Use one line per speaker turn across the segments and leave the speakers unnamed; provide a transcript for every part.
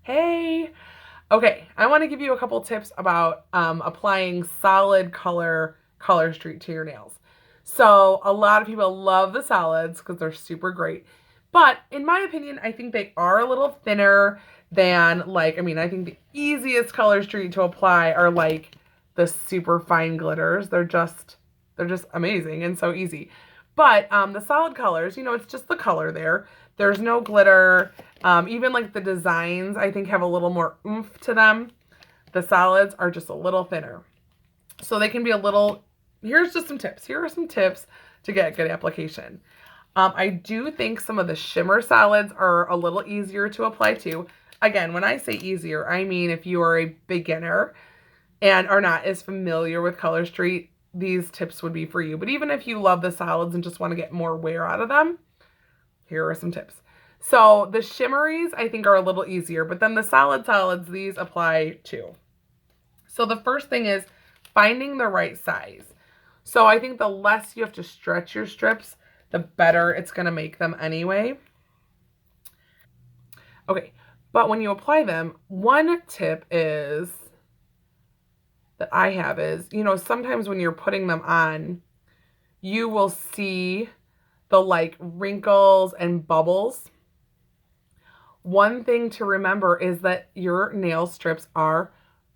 Hey. Okay, I want to give you a couple tips about applying solid color street to your nails. So a lot of people love the solids because they're super great. But in my opinion, I think they are a little thinner than I think the easiest color street to apply are like the super fine glitters. They're just amazing and so easy. But the solid colors, it's just the color there. There's no glitter. Even like the designs, I think, have a little more oomph to them. The solids are just a little thinner. So they can be a little, here's just some tips. Here are some tips to get good application. I do think some of the shimmer solids are a little easier to apply to. Again, when I say easier, I mean if you are a beginner and are not as familiar with Color Street, these tips would be for you. But even if you love the solids and just want to get more wear out of them, here are some tips. So the shimmeries, I think, are a little easier, but then the solids, these apply too. So the first thing is finding the right size. So I think the less you have to stretch your strips, the better it's going to make them anyway. Okay, but when you apply them, one tip is that I have is, sometimes when you're putting them on, you will see the like wrinkles and bubbles. One thing to remember is that your nail strips are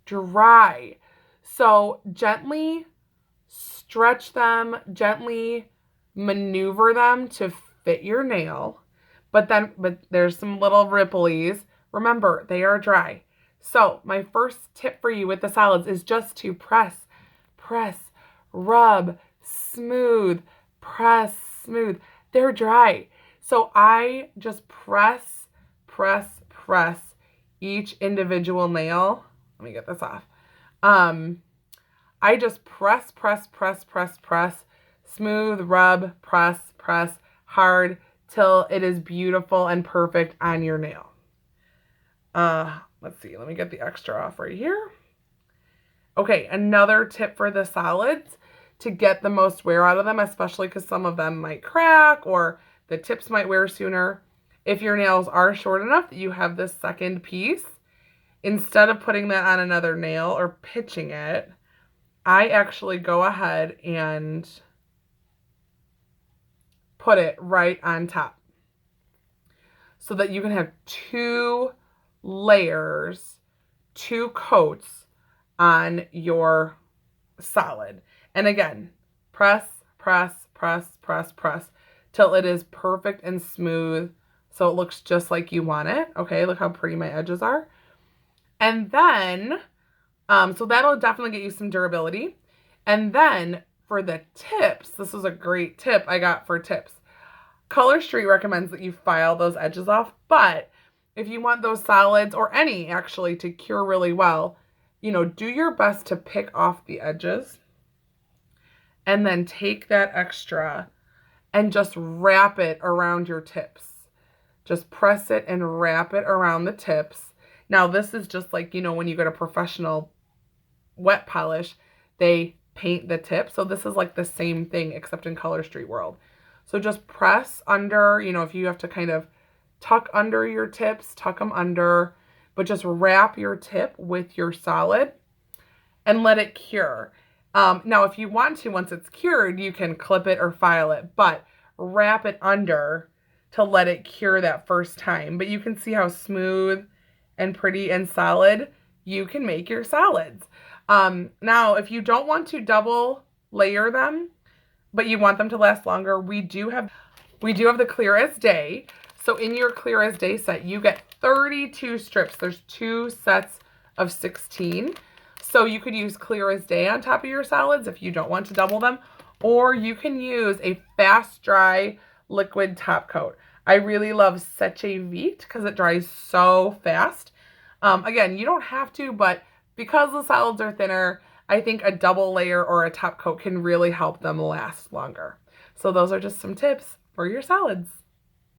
dry. So gently stretch them, gently maneuver them to fit your nail. But there's some little ripplies. Remember, they are dry. So my first tip for you with the solids is just to press, rub, smooth, press, smooth. They're dry. So I just press each individual nail. Let me get this off. I just press, smooth, rub, press, hard, till it is beautiful and perfect on your nail. Let's see, let me get the extra off right here. Okay, another tip for the solids to get the most wear out of them, especially because some of them might crack or the tips might wear sooner. If your nails are short enough that you have this second piece, instead of putting that on another nail or pitching it, I actually go ahead and put it right on top so that you can have two layers, two coats on your solid. And again, press till it is perfect and smooth so it looks just like you want it. Okay, look how pretty my edges are. And then, so that'll definitely get you some durability. And then for the tips, this is a great tip I got for tips. Color Street recommends that you file those edges off, but if you want those solids, or any actually, to cure really well, do your best to pick off the edges and then take that extra and just wrap it around your tips. Just press it and wrap it around the tips. Now, this is just like, when you get a professional wet polish, they paint the tip. So this is like the same thing except in Color Street world. So just press under, if you have to kind of tuck under your tips, tuck them under, but just wrap your tip with your solid and let it cure. Now, if you want to, once it's cured, you can clip it or file it, but wrap it under to let it cure that first time. But you can see how smooth and pretty and solid you can make your solids. Now, if you don't want to double layer them, but you want them to last longer, we do have the Clear as Day. So in your Clear as Day set, you get 32 strips. There's 2 sets of 16. So you could use Clear as Day on top of your solids if you don't want to double them, or you can use a fast dry liquid top coat. I really love Seche Vite because it dries so fast. Again, you don't have to, but because the solids are thinner, I think a double layer or a top coat can really help them last longer. So those are just some tips for your solids.